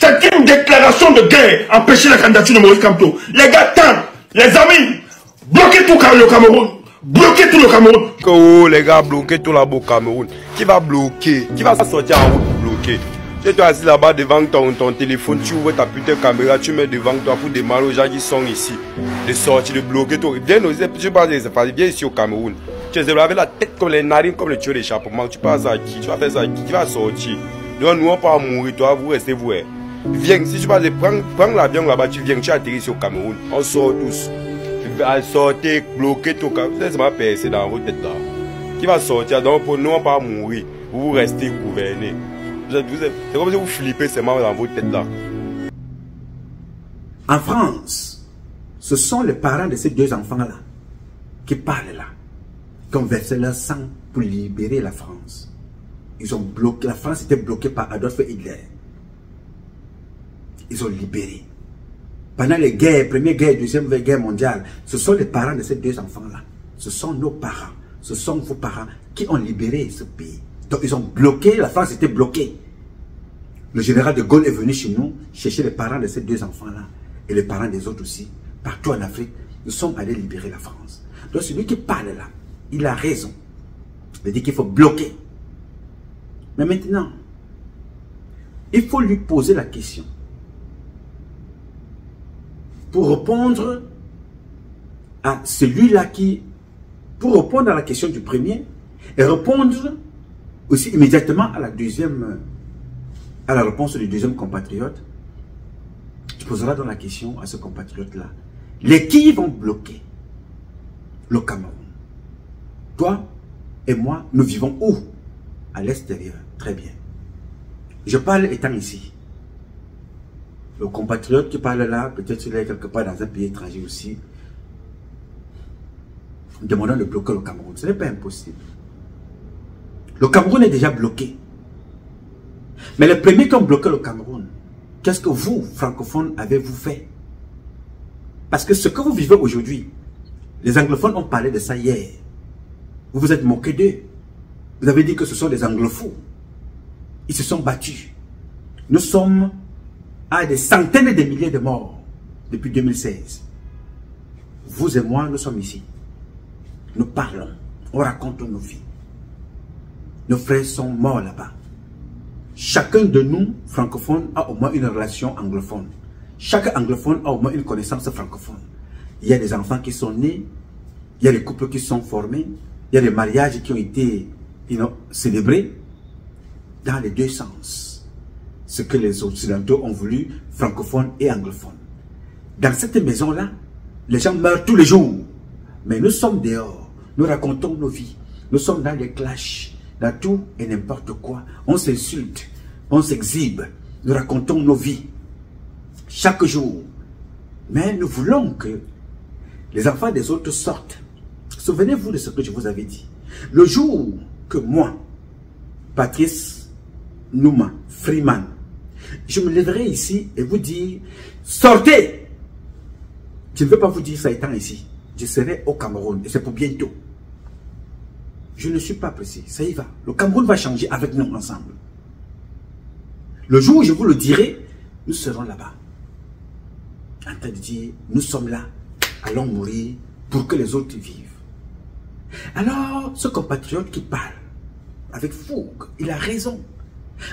C'est une déclaration de guerre. Empêcher la candidature de Moïse Kamto. Les gars, tant, les amis, bloquez tout le Cameroun. Bloquez tout le Cameroun. Oh, les gars, bloquez tout là-bas au Cameroun. Qui va bloquer? Qui va sortir en route pour bloquer? Tu es assis là-bas devant ton téléphone, tu ouvres ta putain de caméra, tu mets devant toi pour demander aux gens qui sont ici de sortir, de bloquer tout. Viens, je parle viens ici au Cameroun. Tu es avec la tête comme les narines, comme le tuyau d'échappement. Tu passes à qui? Tu vas faire ça à qui? Qui va sortir? Nous, on va pas mourir, toi, vous restez vous. Viens, si tu passes, prends l'avion là-bas, tu viens, tu atterris ici au Cameroun. On sort tous. Sortez, bloquez tout. C'est ma percée dans votre tête là. Qui va sortir? Donc, pour nous, on va pas mourir. Vous restez gouvernés. C'est comme si vous flippez seulement dans votre tête là. En France, ce sont les parents de ces deux enfants-là qui parlent là, qui ont versé leur sang pour libérer la France. Ils ont bloqué, la France était bloquée par Adolf Hitler. Ils ont libéré. Pendant les guerres, première guerre, deuxième guerre mondiale, ce sont les parents de ces deux enfants-là. Ce sont nos parents, ce sont vos parents qui ont libéré ce pays. Donc ils ont bloqué, la France était bloquée. Le général de Gaulle est venu chez nous chercher les parents de ces deux enfants-là et les parents des autres aussi. Partout en Afrique, nous sommes allés libérer la France. Donc celui qui parle là, il a raison. Il dit qu'il faut bloquer. Mais maintenant, il faut lui poser la question. Pour répondre à celui-là qui... Pour répondre à la question du premier et répondre aussi immédiatement à la deuxième, à la réponse du deuxième compatriote, tu poseras donc la question à ce compatriote-là. Les qui vont bloquer le Cameroun? Toi et moi, nous vivons où? À l'extérieur. Très bien. Je parle étant ici. Le compatriote qui parle là, peut-être qu'il est quelque part dans un pays étranger aussi, demandant de bloquer le Cameroun. Ce n'est pas impossible. Le Cameroun est déjà bloqué. Mais les premiers qui ont bloqué le Cameroun, qu'est-ce que vous, francophones, avez-vous fait? Parce que ce que vous vivez aujourd'hui, les anglophones ont parlé de ça hier. Vous vous êtes moqué d'eux. Vous avez dit que ce sont des anglophones. Ils se sont battus. Nous sommes à des centaines de milliers de morts depuis 2016. Vous et moi, nous sommes ici. Nous parlons. On raconte nos vies. Nos frères sont morts là-bas. Chacun de nous, francophones, a au moins une relation anglophone. Chaque anglophone a au moins une connaissance francophone. Il y a des enfants qui sont nés, il y a des couples qui sont formés, il y a des mariages qui ont été célébrés dans les deux sens. Ce que les Occidentaux ont voulu, francophones et anglophones. Dans cette maison-là, les gens meurent tous les jours. Mais nous sommes dehors, nous racontons nos vies. Nous sommes dans les clashs, dans tout et n'importe quoi. On s'insulte, on s'exhibe, nous racontons nos vies. Chaque jour. Mais nous voulons que les enfants des autres sortent. Souvenez-vous de ce que je vous avais dit. Le jour que moi, Patrice Nouma Freeman, je me lèverai ici et vous dire, sortez! Je ne veux pas vous dire ça étant ici. Je serai au Cameroun et c'est pour bientôt. Je ne suis pas pressé, ça y va. Le Cameroun va changer avec nous ensemble. Le jour où je vous le dirai, nous serons là-bas. En train de dire, nous sommes là, allons mourir pour que les autres vivent. Alors, ce compatriote qui parle, avec fougue, il a raison.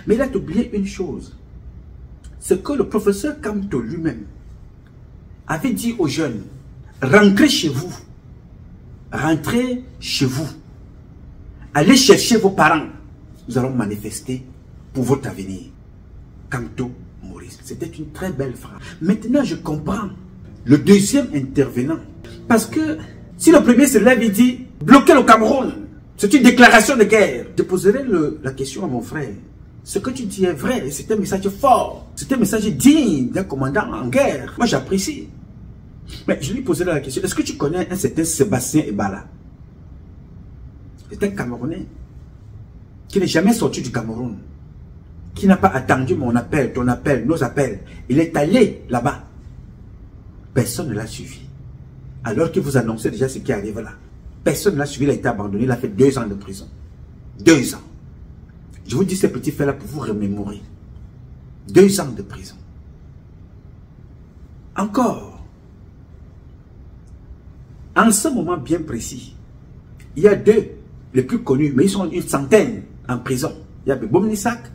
Mais il a oublié une chose. Ce que le professeur Kamto lui-même avait dit aux jeunes, rentrez chez vous. Rentrez chez vous. Allez chercher vos parents. Nous allons manifester pour votre avenir. Kamto Maurice. C'était une très belle phrase. Maintenant, je comprends le deuxième intervenant. Parce que si le premier se lève et dit, bloquez le Cameroun, c'est une déclaration de guerre. Je poserai la question à mon frère. Ce que tu dis est vrai, c'est un message fort. C'est un message digne d'un commandant en guerre. Moi, j'apprécie. Mais je lui poserai la question, est-ce que tu connais un certain Sébastien Ebala? C'est un Camerounais qui n'est jamais sorti du Cameroun, qui n'a pas attendu mon appel, ton appel, nos appels. Il est allé là-bas. Personne ne l'a suivi. Alors qu'il vous annonçait déjà ce qui arrive là. Personne ne l'a suivi, il a été abandonné, il a fait 2 ans de prison. 2 ans. Je vous dis ces petits faits-là pour vous remémorer. 2 ans de prison. Encore, en ce moment bien précis, il y a deux, les plus connus, mais ils sont une centaine en prison. Il y a Beboum Nissak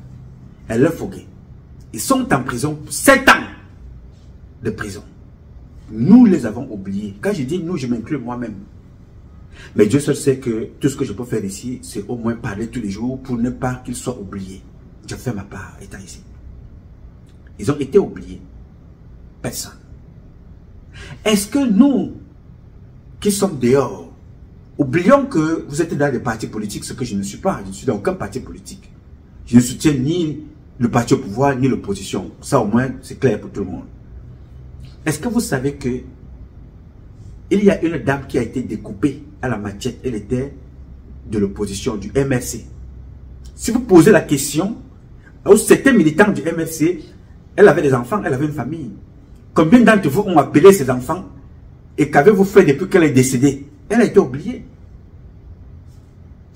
et Le Fogué. Ils sont en prison pour 7 ans de prison. Nous les avons oubliés. Quand je dis nous, je m'inclus moi-même. Mais Dieu seul sait que tout ce que je peux faire ici, c'est au moins parler tous les jours pour ne pas qu'ils soient oubliés. Je fais ma part étant ici. Ils ont été oubliés. Personne. Est-ce que nous, qui sommes dehors, oublions que vous êtes dans des partis politiques, ce que je ne suis pas. Je ne suis dans aucun parti politique. Je ne soutiens ni le parti au pouvoir, ni l'opposition. Ça au moins, c'est clair pour tout le monde. Est-ce que vous savez que il y a une dame qui a été découpée à la machette, elle était de l'opposition, du MRC. Si vous posez la question, c'était militant du MRC, elle avait des enfants, elle avait une famille. Combien d'entre vous ont appelé ses enfants et qu'avez-vous fait depuis qu'elle est décédée? Elle a été oubliée.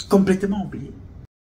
Complètement oubliée.